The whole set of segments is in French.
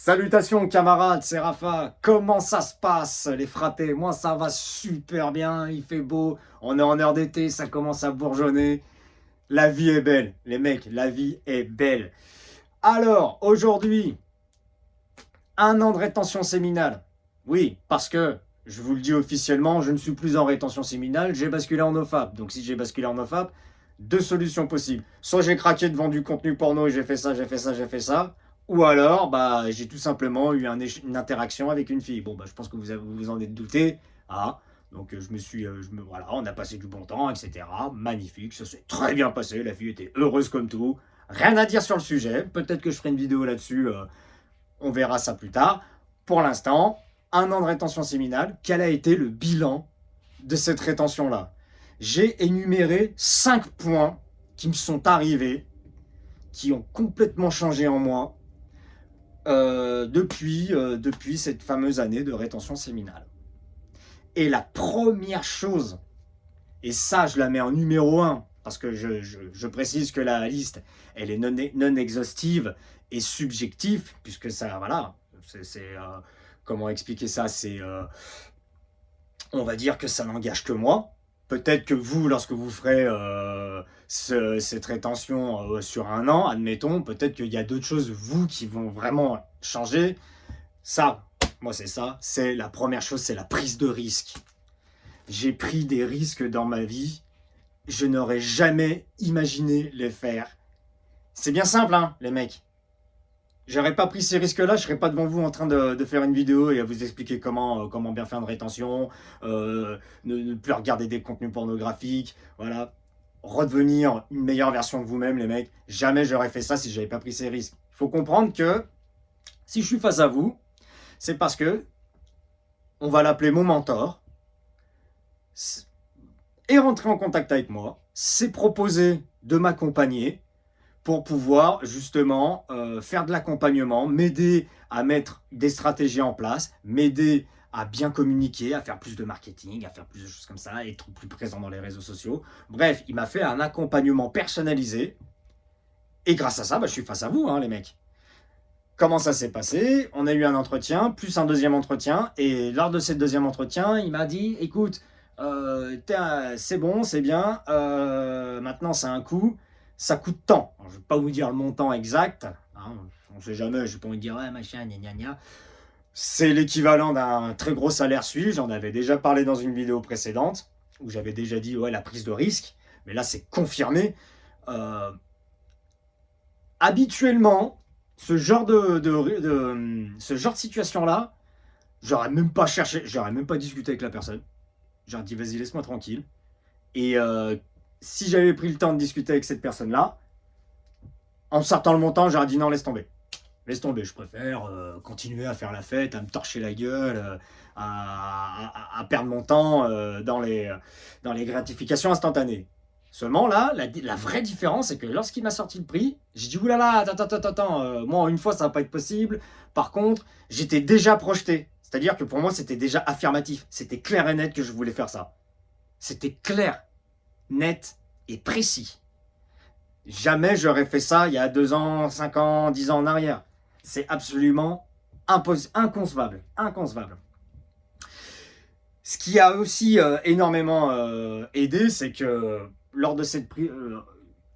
Salutations camarades, c'est Rafa. Comment ça se passe les frappés? Moi ça va super bien, il fait beau, on est en heure d'été, ça commence à bourgeonner. La vie est belle, les mecs, la vie est belle. Alors, aujourd'hui, 1 an de rétention séminale. Oui, parce que, je vous le dis officiellement, je ne suis plus en rétention séminale, j'ai basculé en OFAP. Donc si j'ai basculé en OFAP, deux solutions possibles. Soit j'ai craqué devant du contenu porno et j'ai fait ça, j'ai fait ça, j'ai fait ça. Ou alors, j'ai tout simplement eu une interaction avec une fille. Bon, je pense que vous vous en êtes douté. Ah, donc voilà, on a passé du bon temps, etc. Magnifique, ça s'est très bien passé. La fille était heureuse comme tout. Rien à dire sur le sujet. Peut-être que je ferai une vidéo là-dessus. On verra ça plus tard. Pour l'instant, 1 an de rétention séminale. Quel a été le bilan de cette rétention-là? J'ai énuméré 5 points qui me sont arrivés, qui ont complètement changé en moi depuis cette fameuse année de rétention séminale. Et la première chose, et ça je la mets en numéro 1, parce que je précise que la liste, elle est non exhaustive et subjective, puisque ça, voilà, comment expliquer ça, on va dire que ça n'engage que moi. Peut-être que vous, lorsque vous ferez cette rétention sur 1 an, admettons, peut-être qu'il y a d'autres choses, vous, qui vont vraiment changer. Ça, moi c'est ça, c'est la première chose, c'est la prise de risque. J'ai pris des risques dans ma vie, je n'aurais jamais imaginé les faire. C'est bien simple, hein, les mecs. J'aurais pas pris ces risques-là, je serais pas devant vous en train de faire une vidéo et à vous expliquer comment bien faire une rétention, ne plus regarder des contenus pornographiques, voilà. Redevenir une meilleure version de vous-même, les mecs. Jamais j'aurais fait ça si j'avais pas pris ces risques. Il faut comprendre que si je suis face à vous, c'est parce que on va l'appeler mon mentor, est rentré en contact avec moi, s'est proposé de m'accompagner pour pouvoir justement faire de l'accompagnement, m'aider à mettre des stratégies en place, m'aider à bien communiquer, à faire plus de marketing, à faire plus de choses comme ça, être plus présent dans les réseaux sociaux. Bref, il m'a fait un accompagnement personnalisé. Et grâce à ça, je suis face à vous, hein, les mecs. Comment ça s'est passé? On a eu un entretien, plus un deuxième entretien. Et lors de ce deuxième entretien, il m'a dit, écoute, c'est bon, c'est bien, maintenant c'est un coût, ça coûte tant. Alors, je ne vais pas vous dire le montant exact, hein, on ne sait jamais, je n'ai pas envie de dire, ouais, machin, gna gna gna. C'est l'équivalent d'un très gros salaire suisse, j'en avais déjà parlé dans une vidéo précédente, où j'avais déjà dit, ouais, la prise de risque, mais là c'est confirmé. Habituellement, ce genre ce genre de situation-là, j'aurais même pas cherché, j'aurais même pas discuté avec la personne. J'aurais dit, vas-y, laisse-moi tranquille. Et si j'avais pris le temps de discuter avec cette personne-là, en sortant le montant, j'aurais dit non, laisse tomber. Laisse tomber, je préfère continuer à faire la fête, à me torcher la gueule, à perdre mon temps dans les gratifications instantanées. Seulement là, la vraie différence, c'est que lorsqu'il m'a sorti le prix, j'ai dit oulala, attends, moi en une fois ça va pas être possible. Par contre, j'étais déjà projeté. C'est-à-dire que pour moi c'était déjà affirmatif. C'était clair et net que je voulais faire ça. C'était clair, net et précis. Jamais j'aurais fait ça il y a 2 ans, 5 ans, 10 ans en arrière. C'est absolument inconcevable. Inconcevable. Ce qui a aussi énormément aidé, c'est que lors de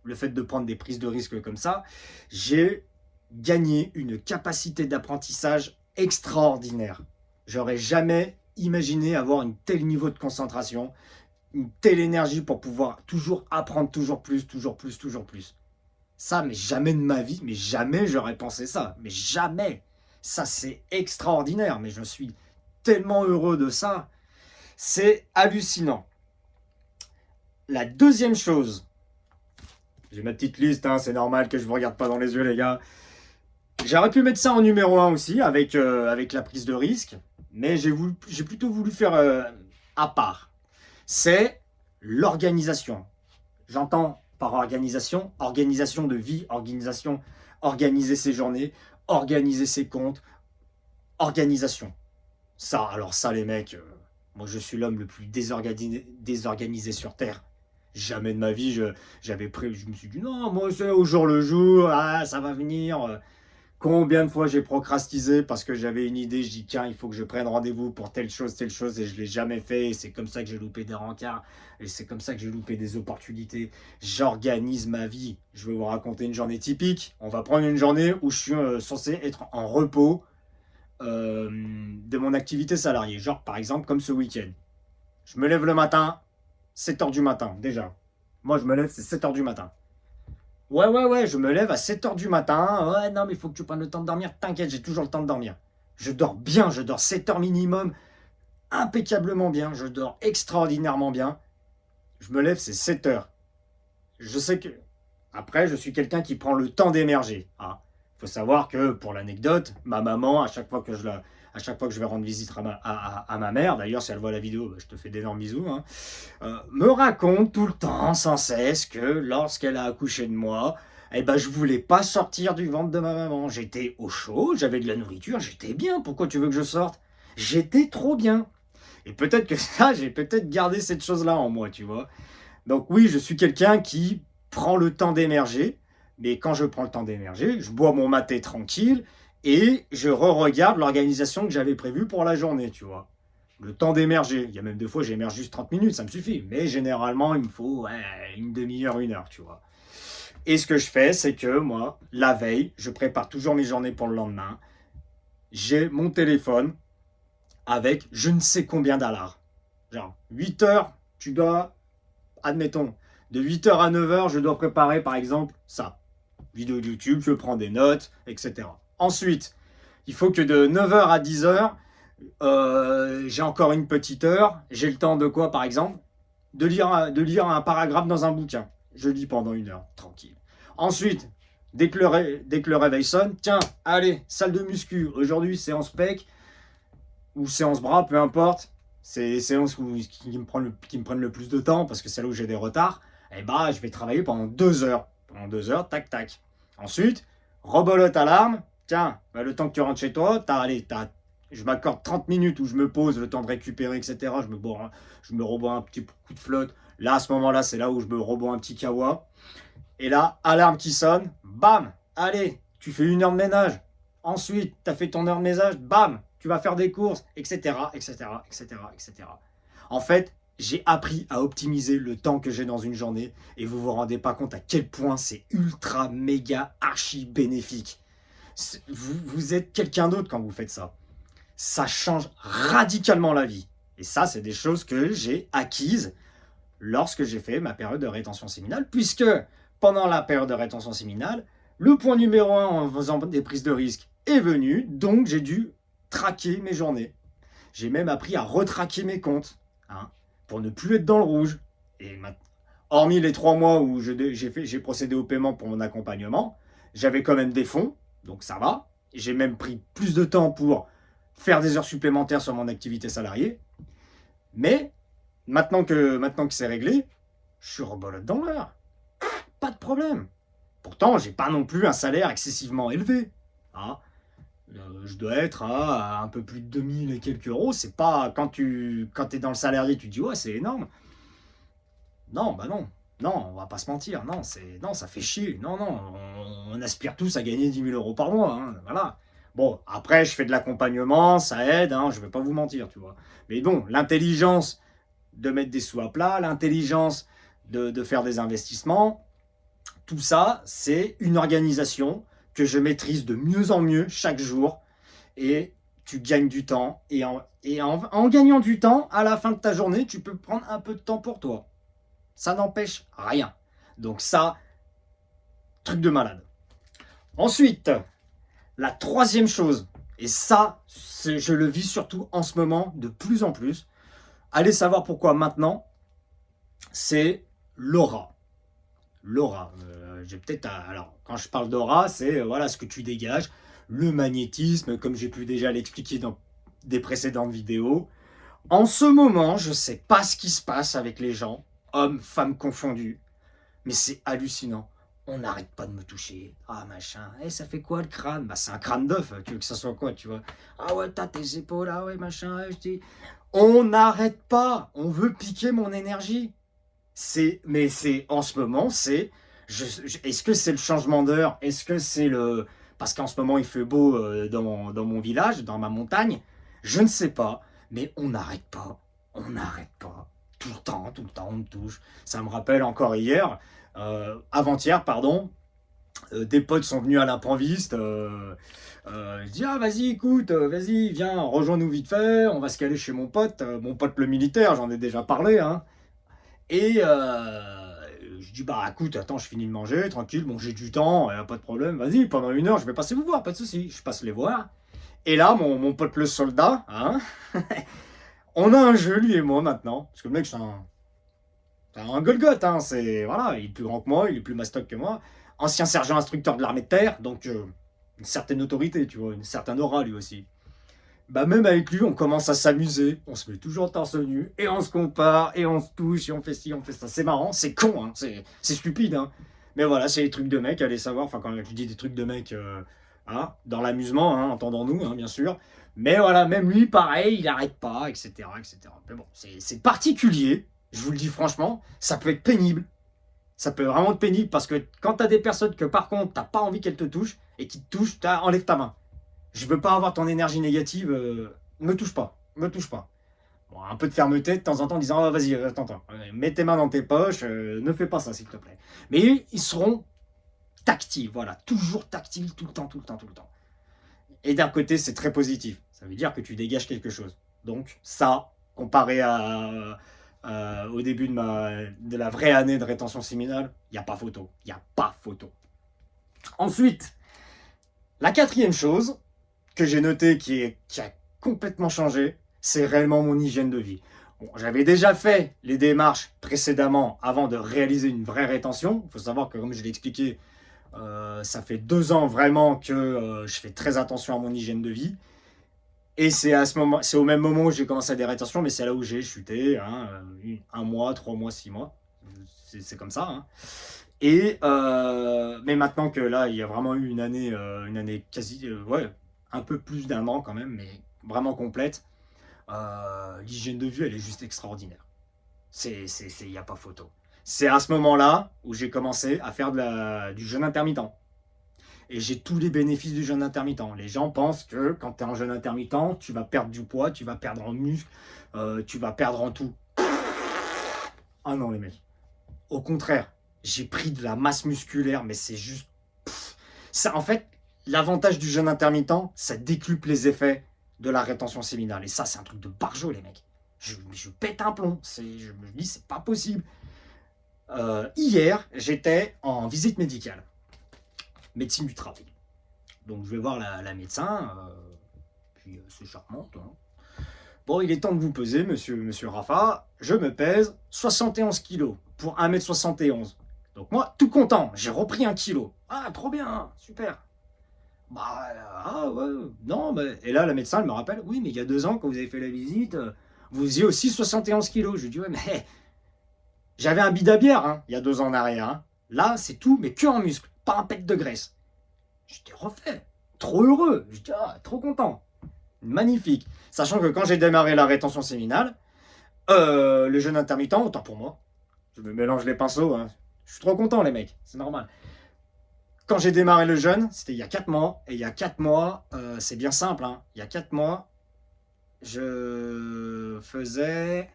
le fait de prendre des prises de risque comme ça, j'ai gagné une capacité d'apprentissage extraordinaire. J'aurais jamais imaginé avoir un tel niveau de concentration, une telle énergie pour pouvoir toujours apprendre toujours plus, toujours plus, toujours plus. Ça, mais jamais de ma vie, mais jamais j'aurais pensé ça, mais jamais. Ça, c'est extraordinaire, mais je suis tellement heureux de ça. C'est hallucinant. La deuxième chose, j'ai ma petite liste, hein, c'est normal que je ne vous regarde pas dans les yeux, les gars. J'aurais pu mettre ça en numéro 1 aussi, avec la prise de risque, mais j'ai plutôt voulu faire à part. C'est l'organisation. J'entends par organisation, organisation de vie, organiser ses journées, organiser ses comptes, organisation. Ça, alors ça les mecs, moi je suis l'homme le plus désorganisé sur Terre. Jamais de ma vie, je me suis dit non, moi c'est au jour le jour, ah, ça va venir. Combien de fois j'ai procrastiné parce que j'avais une idée, je dis tiens, il faut que je prenne rendez-vous pour telle chose, et je ne l'ai jamais fait. Et c'est comme ça que j'ai loupé des rencarts, et c'est comme ça que j'ai loupé des opportunités. J'organise ma vie. Je vais vous raconter une journée typique. On va prendre une journée où je suis censé être en repos de mon activité salariée. Genre par exemple comme ce week-end. Je me lève le matin, 7h du matin déjà. Moi je me lève, c'est 7h du matin. Ouais, je me lève à 7h du matin. Ouais, non, mais il faut que tu prennes le temps de dormir. T'inquiète, j'ai toujours le temps de dormir. Je dors bien, je dors 7 heures minimum, impeccablement bien. Je dors extraordinairement bien. Je me lève, c'est 7 heures. Je sais que. Après, je suis quelqu'un qui prend le temps d'émerger. Ah, faut savoir que, pour l'anecdote, ma maman, à chaque fois que je vais rendre visite à ma mère, d'ailleurs, si elle voit la vidéo, bah, je te fais d'énormes bisous, hein, me raconte tout le temps, sans cesse, que lorsqu'elle a accouché de moi, eh ben, je voulais pas sortir du ventre de ma maman. J'étais au chaud, j'avais de la nourriture, j'étais bien. Pourquoi tu veux que je sorte? J'étais trop bien. Et peut-être que ça, j'ai peut-être gardé cette chose-là en moi, tu vois. Donc oui, je suis quelqu'un qui prend le temps d'émerger, mais quand je prends le temps d'émerger, je bois mon maté tranquille et je re-regarde l'organisation que j'avais prévue pour la journée, tu vois. Le temps d'émerger. Il y a même des fois, j'émerge juste 30 minutes, ça me suffit. Mais généralement, il me faut une demi-heure, 1 heure, tu vois. Et ce que je fais, c'est que moi, la veille, je prépare toujours mes journées pour le lendemain. J'ai mon téléphone avec je ne sais combien d'alarmes. Genre, 8 heures, tu dois, admettons, de 8h à 9h, je dois préparer par exemple ça. Vidéo de YouTube, je prends des notes, etc. Ensuite, il faut que de 9h à 10h, j'ai encore une petite heure. J'ai le temps de quoi par exemple? De lire un paragraphe dans un bouquin. Je lis pendant 1 heure, tranquille. Ensuite, dès que le réveil sonne, tiens, allez, salle de muscu. Aujourd'hui, séance pec ou séance bras, peu importe. C'est les séances qui me prennent le plus de temps parce que c'est là où j'ai des retards. Et bah, je vais travailler pendant 2 heures. Pendant 2 heures, tac, tac. Ensuite, rebolote alarme. Tiens, bah, le temps que tu rentres chez toi, je m'accorde 30 minutes où je me pose, le temps de récupérer, etc. Je me rebois un petit coup de flotte. Là, à ce moment-là, c'est là où je me rebois un petit kawa. Et là, alarme qui sonne, bam, allez, tu fais 1 heure de ménage. Ensuite, tu as fait ton heure de ménage, bam, tu vas faire des courses, etc., etc., etc., etc. En fait, j'ai appris à optimiser le temps que j'ai dans une journée et vous vous rendez pas compte à quel point c'est ultra, méga, archi bénéfique. Vous êtes quelqu'un d'autre quand vous faites ça. Ça change radicalement la vie. Et ça, c'est des choses que j'ai acquises lorsque j'ai fait ma période de rétention séminale, puisque pendant la période de rétention séminale, le point numéro 1 en faisant des prises de risque est venu, donc j'ai dû traquer mes journées. J'ai même appris à retraquer mes comptes, hein, pour ne plus être dans le rouge. Et hormis les 3 mois où j'ai procédé au paiement pour mon accompagnement, j'avais quand même des fonds, donc ça va. J'ai même pris plus de temps pour faire des heures supplémentaires sur mon activité salariée. Mais maintenant que c'est réglé, je suis rebolote dans l'heure. Pas de problème. Pourtant, j'ai pas non plus un salaire excessivement élevé. Hein. Je dois être à un peu plus de 2000 et quelques euros. C'est pas quand tu es dans le salarié, tu te dis ouais, c'est énorme. Non, bah non. Non, on va pas se mentir. Non, ça fait chier. Non, on aspire tous à gagner 10 000 euros par mois. Hein, voilà. Bon, après, je fais de l'accompagnement, ça aide, hein, je vais pas vous mentir, tu vois. Mais bon, l'intelligence de mettre des sous à plat, l'intelligence de faire des investissements, tout ça, c'est une organisation que je maîtrise de mieux en mieux chaque jour. Et tu gagnes du temps. Et en gagnant du temps, à la fin de ta journée, tu peux prendre un peu de temps pour toi. Ça n'empêche rien. Donc ça, truc de malade. Ensuite, la troisième chose, et ça, je le vis surtout en ce moment de plus en plus, allez savoir pourquoi maintenant, c'est l'aura. L'aura. J'ai peut-être. Alors, quand je parle d'aura, c'est voilà ce que tu dégages, le magnétisme, comme j'ai pu déjà l'expliquer dans des précédentes vidéos. En ce moment, je ne sais pas ce qui se passe avec les gens, hommes, femmes confondus, mais c'est hallucinant. On n'arrête pas de me toucher. Ah machin. Eh, ça fait quoi le crâne? Bah c'est un crâne d'œuf. Tu veux que ça soit quoi, tu vois? Ah ouais, t'as tes épaules, ah ouais, machin. Je dis. On n'arrête pas. On veut piquer mon énergie. Mais c'est en ce moment, est-ce que c'est le changement d'heure? Est-ce que c'est le parce qu'en ce moment il fait beau dans mon village, dans ma montagne. Je ne sais pas, mais on n'arrête pas. On n'arrête pas. Tout le temps, on me touche. Ça me rappelle encore hier, avant-hier, pardon, des potes sont venus à l'improviste. Je dis, ah vas-y, écoute, vas-y, viens, rejoins-nous vite fait, on va se caler chez mon pote le militaire, j'en ai déjà parlé, hein. Et je dis, bah écoute, attends, je finis de manger, tranquille, bon, j'ai du temps, pas de problème, vas-y, pendant 1 heure, je vais passer vous voir, pas de souci. Je passe les voir. Et là, mon pote le soldat, hein, on a un jeu, lui et moi, maintenant. Parce que le mec, c'est un Golgoth, hein, voilà, il est plus grand que moi, il est plus mastoc que moi. Ancien sergent instructeur de l'armée de terre, donc une certaine autorité, tu vois, une certaine aura, lui aussi. Bah même avec lui, on commence à s'amuser, on se met toujours torse nu, et on se compare, et on se touche, et on fait ci, on fait ça. C'est marrant, c'est con, hein, c'est stupide, hein. Mais voilà, c'est des trucs de mec, allez savoir, enfin quand je dis des trucs de mec, hein, dans l'amusement, hein, entendons-nous, hein, bien sûr. Mais voilà, même lui, pareil, il n'arrête pas, etc., etc. Mais bon, c'est particulier, je vous le dis franchement, ça peut être pénible. Ça peut vraiment être pénible parce que quand tu as des personnes que par contre, t'as pas envie qu'elles te touchent, et qui te touchent, enlève ta main. Je veux pas avoir ton énergie négative, me touche pas, me touche pas. Bon, un peu de fermeté de temps en temps en disant, oh, vas-y, attends, mets tes mains dans tes poches, ne fais pas ça s'il te plaît. Mais ils seront tactiles, voilà, toujours tactiles, tout le temps, tout le temps, tout le temps. Et d'un côté, c'est très positif, ça veut dire que tu dégages quelque chose. Donc ça, comparé au début de la vraie année de rétention séminale, il n'y a pas photo, il n'y a pas photo. Ensuite, la quatrième chose que j'ai notée qui a complètement changé, c'est réellement mon hygiène de vie. Bon, j'avais déjà fait les démarches précédemment avant de réaliser une vraie rétention. Il faut savoir que, comme je l'ai expliqué, ça fait 2 ans vraiment que je fais très attention à mon hygiène de vie. Et c'est au même moment où j'ai commencé des rétentions, mais c'est là où j'ai chuté, hein, 1 mois, 3 mois, 6 mois. C'est comme ça, hein. Et mais maintenant que là, il y a vraiment eu une année quasi, ouais, un peu plus d'1 an quand même, mais vraiment complète. L'hygiène de vie, elle est juste extraordinaire. Il n'y a pas photo. C'est à ce moment-là où j'ai commencé à faire du jeûne intermittent. Et j'ai tous les bénéfices du jeûne intermittent. Les gens pensent que quand tu es en jeûne intermittent, tu vas perdre du poids, tu vas perdre en muscle, tu vas perdre en tout. Ah non les mecs. Au contraire, j'ai pris de la masse musculaire, mais c'est juste... Ça, en fait, l'avantage du jeûne intermittent, ça décuple les effets de la rétention séminale. Et ça, c'est un truc de barjot, les mecs. Je pète un plomb. Je me dis, c'est pas possible. Hier, j'étais en visite médicale. Médecine du travail. Donc, je vais voir la médecin. Puis, c'est charmante. Hein. Bon, il est temps de vous peser, monsieur Rafa. Je me pèse 71 kilos pour 1m71. Donc, moi, tout content. J'ai repris 1 kilo. Ah, trop bien. Super. Bah, ah ouais, non, mais... Et là, la médecin, elle me rappelle, oui, mais il y a 2 ans, quand vous avez fait la visite, vous faisiez aussi 71 kilos. Je lui dis, ouais, mais j'avais un bide à bière, hein, il y a 2 ans en arrière. Hein. Là, c'est tout, mais que en muscle, pas un pet de graisse. J'étais refait, trop heureux, j'étais trop content, magnifique. Sachant que quand j'ai démarré la rétention séminale, le jeûne intermittent, autant pour moi, je me mélange les pinceaux, hein. Je suis trop content, les mecs, c'est normal. Quand j'ai démarré le jeûne, c'était il y a 4 mois. Et il y a 4 mois, c'est bien simple. Hein, il y a 4 mois, je faisais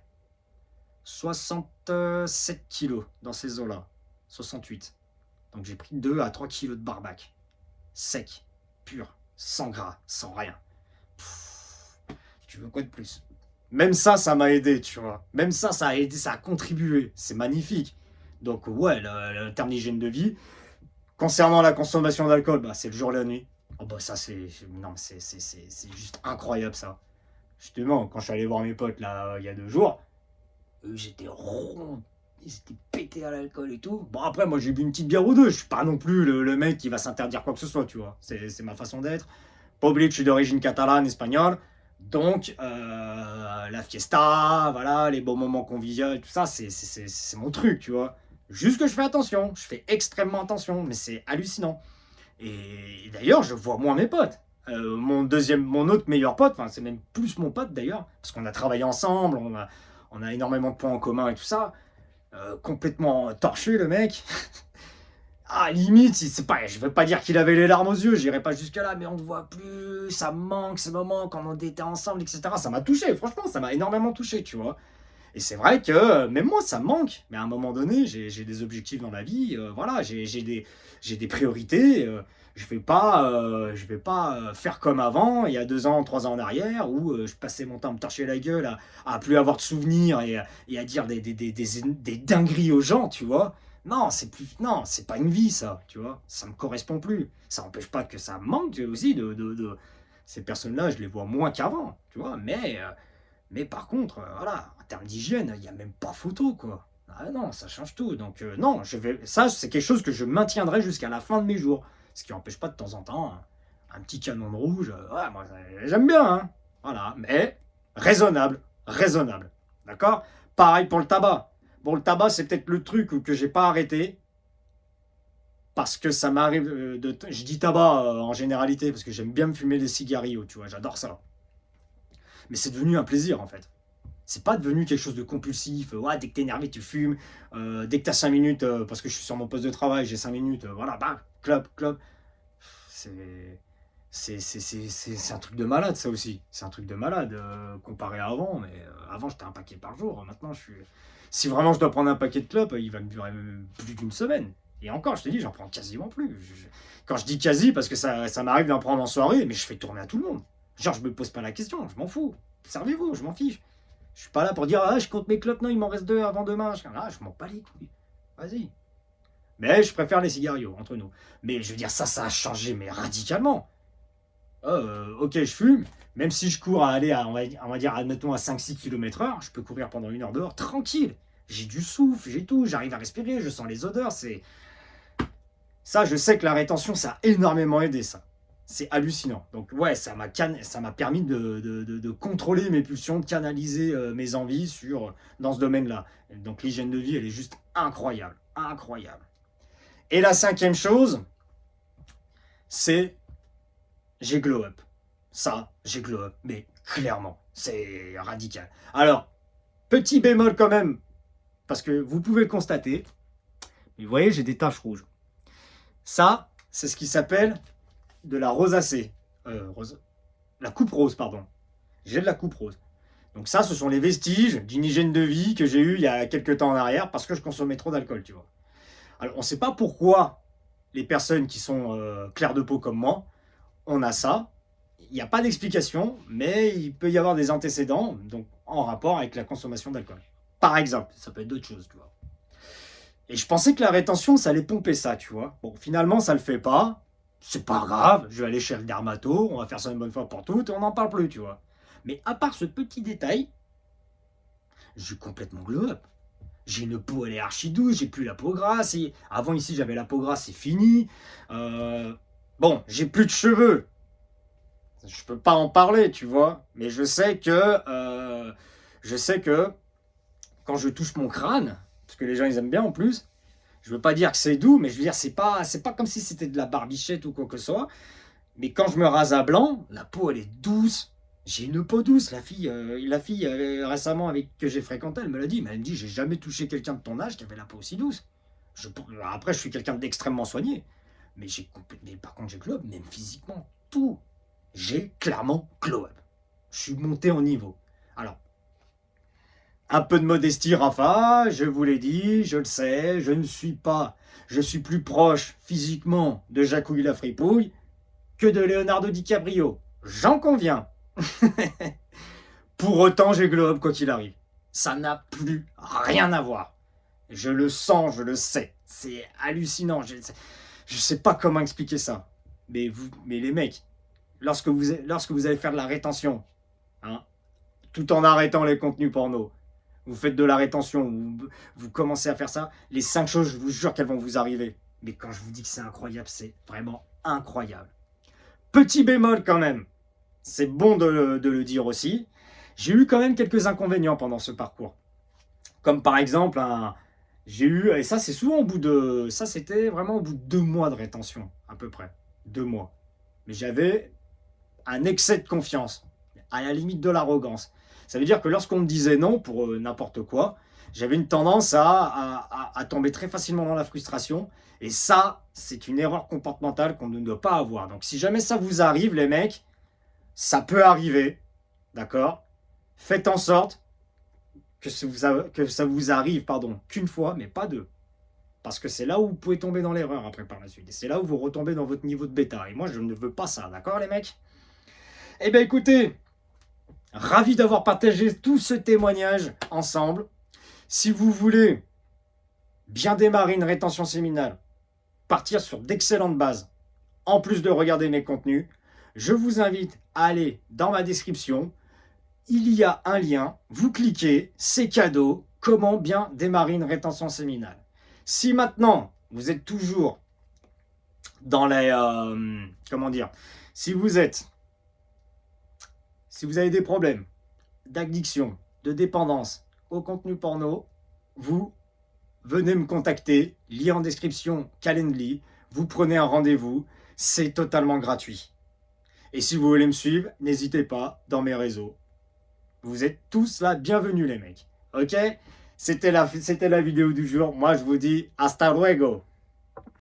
67 kilos dans ces eaux-là. 68. Donc j'ai pris 2 à 3 kilos de barbac. Sec, pur, sans gras, sans rien. Tu veux quoi de plus? Même ça m'a aidé, tu vois. Même ça a aidé, ça a contribué. C'est magnifique. Donc ouais, le terme d'hygiène de vie... Concernant la consommation d'alcool, bah, c'est le jour et la nuit. Oh bah ça c'est juste incroyable ça. Justement, quand je suis allé voir mes potes là il y a 2 jours, j'étais rond, ils étaient pétés à l'alcool et tout. Bon après moi j'ai bu une petite bière ou deux, je suis pas non plus le mec qui va s'interdire quoi que ce soit, tu vois. C'est ma façon d'être. Pas oublier que je suis d'origine catalane, espagnole. Donc la fiesta, voilà, les bons moments conviviaux et tout ça, c'est mon truc, tu vois. Juste que je fais attention, je fais extrêmement attention, mais c'est hallucinant. Et d'ailleurs, je vois moins mes potes. Mon autre meilleur pote, enfin c'est même plus mon pote d'ailleurs, parce qu'on a travaillé ensemble, on a énormément de points en commun et tout ça. Complètement torché le mec. Ah, limite, c'est pas, je veux pas dire qu'il avait les larmes aux yeux, j'irai pas jusque-là, mais on ne voit plus, ça me manque ces moments quand on était ensemble, etc. Ça m'a touché, franchement, ça m'a énormément touché, tu vois. Et c'est vrai que même moi, ça me manque. Mais à un moment donné, j'ai des objectifs dans la vie. Voilà, j'ai des priorités. Je vais pas faire comme avant, il y a 2 ans, 3 ans en arrière, où je passais mon temps à me torcher la gueule, à plus avoir de souvenirs et à dire des dingueries aux gens, tu vois. Non, non, c'est pas une vie, ça, tu vois. Ça me correspond plus. Ça n'empêche pas que ça me manque aussi ces personnes-là, je les vois moins qu'avant, tu vois. Mais par contre, voilà, en termes d'hygiène, il n'y a même pas photo, quoi. Ah non, ça change tout. Donc non, ça, c'est quelque chose que je maintiendrai jusqu'à la fin de mes jours. Ce qui n'empêche pas de temps en temps un petit canon de rouge. Ouais, moi, j'aime bien, hein. Voilà, mais raisonnable, raisonnable. D'accord. Pareil pour le tabac. Bon, le tabac, c'est peut-être le truc que j'ai pas arrêté. Parce que ça m'arrive de. Je dis tabac en généralité, parce que j'aime bien me fumer des cigarillos, tu vois, j'adore ça. Mais c'est devenu un plaisir, en fait. C'est pas devenu quelque chose de compulsif. Ouais, dès que t'es énervé, tu fumes. Dès que t'as 5 minutes, parce que je suis sur mon poste de travail, j'ai 5 minutes, voilà, bam, clope, clope. C'est. C'est un truc de malade, ça aussi. C'est un truc de malade comparé à avant. Mais avant, j'étais un paquet par jour. Maintenant, je suis. Si vraiment je dois prendre un paquet de clopes, il va me durer plus d'une semaine. Et encore, je te dis, j'en prends quasiment plus. Quand je dis quasi, parce que ça m'arrive d'en prendre en soirée, mais je fais tourner à tout le monde. Genre, je me pose pas la question, je m'en fous. Servez-vous, je m'en fiche. Je suis pas là pour dire, ah, je compte mes clopes, non, il m'en reste 2 avant demain. Ah, je m'en bats les couilles. Vas-y. Mais je préfère les cigarillos, entre nous. Mais je veux dire, ça a changé, mais radicalement. Ok, je fume. Même si je cours à aller, on va dire, admettons, à 5-6 km/h, je peux courir pendant 1 heure dehors, tranquille. J'ai du souffle, j'ai tout, j'arrive à respirer, je sens les odeurs. Ça, je sais que la rétention, ça a énormément aidé, ça. C'est hallucinant. Donc ouais, ça m'a permis de contrôler mes pulsions, de canaliser mes envies dans ce domaine-là. Donc l'hygiène de vie, elle est juste incroyable. Incroyable. Et la 5e chose, c'est j'ai glow up. Ça, j'ai glow up. Mais clairement, c'est radical. Alors, petit bémol quand même, parce que vous pouvez le constater, mais vous voyez, j'ai des taches rouges. Ça, c'est ce qui s'appelle de la rosacée. La coupe rose, pardon. J'ai de la coupe rose. Donc ça, ce sont les vestiges d'une hygiène de vie que j'ai eue il y a quelques temps en arrière parce que je consommais trop d'alcool, tu vois. Alors, on ne sait pas pourquoi les personnes qui sont claires de peau comme moi, on a ça. Il n'y a pas d'explication, mais il peut y avoir des antécédents donc en rapport avec la consommation d'alcool. Par exemple, ça peut être d'autres choses, tu vois. Et je pensais que la rétention, ça allait pomper ça, tu vois. Bon, finalement, ça le fait pas. C'est pas grave, je vais aller chez le dermato, on va faire ça une bonne fois pour toutes et on n'en parle plus, tu vois. Mais à part ce petit détail, je suis complètement glow up. J'ai une peau, elle est archi douce, j'ai plus la peau grasse. Avant, ici, j'avais la peau grasse, c'est fini. Bon, j'ai plus de cheveux. Je peux pas en parler, tu vois. Mais je sais que quand je touche mon crâne, parce que les gens, ils aiment bien en plus, je veux pas dire que c'est doux, mais je veux dire, c'est pas comme si c'était de la barbichette ou quoi que ce soit. Mais quand je me rase à blanc, la peau, elle est douce. J'ai une peau douce. La fille récemment avec que j'ai fréquenté, elle me l'a dit. Mais elle me dit, j'ai jamais touché quelqu'un de ton âge qui avait la peau aussi douce. Après, je suis quelqu'un d'extrêmement soigné. Mais par contre, j'ai glow up, même physiquement, tout. J'ai clairement glow up. Je suis monté en niveau. Alors, un peu de modestie, Rafa, je vous l'ai dit, je le sais, je suis plus proche physiquement de Jacouille la fripouille que de Leonardo DiCaprio. J'en conviens. Pour autant, j'ai glow up quand il arrive. Ça n'a plus rien à voir. Je le sens, je le sais. C'est hallucinant. Je sais pas comment expliquer ça. Mais les mecs, lorsque vous allez faire de la rétention, hein, tout en arrêtant les contenus porno, vous faites de la rétention, vous commencez à faire ça, les 5 choses, je vous jure qu'elles vont vous arriver. Mais quand je vous dis que c'est incroyable, c'est vraiment incroyable. Petit bémol quand même, c'est bon de le dire aussi, j'ai eu quand même quelques inconvénients pendant ce parcours. Comme par exemple, j'ai eu, et ça c'est souvent ça c'était vraiment au bout de 2 mois de rétention, à peu près, 2 mois. Mais j'avais un excès de confiance, à la limite de l'arrogance. Ça veut dire que lorsqu'on me disait non pour n'importe quoi, j'avais une tendance à tomber très facilement dans la frustration. Et ça, c'est une erreur comportementale qu'on ne doit pas avoir. Donc si jamais ça vous arrive, les mecs, ça peut arriver, d'accord? Faites en sorte que ça vous arrive, pardon, qu'une fois, mais pas deux. Parce que c'est là où vous pouvez tomber dans l'erreur après par la suite. Et c'est là où vous retombez dans votre niveau de bêta. Et moi, je ne veux pas ça, d'accord les mecs? Eh bien écoutez, ravi d'avoir partagé tout ce témoignage ensemble. Si vous voulez bien démarrer une rétention séminale, partir sur d'excellentes bases, en plus de regarder mes contenus, je vous invite à aller dans ma description. Il y a un lien, vous cliquez, c'est cadeau, comment bien démarrer une rétention séminale. Si maintenant, vous êtes toujours dans les... comment dire? Si vous avez des problèmes d'addiction, de dépendance au contenu porno, vous venez me contacter, lien en description, Calendly, vous prenez un rendez-vous, c'est totalement gratuit. Et si vous voulez me suivre, n'hésitez pas dans mes réseaux. Vous êtes tous là, bienvenus les mecs. Ok? C'était la vidéo du jour. Moi je vous dis hasta luego.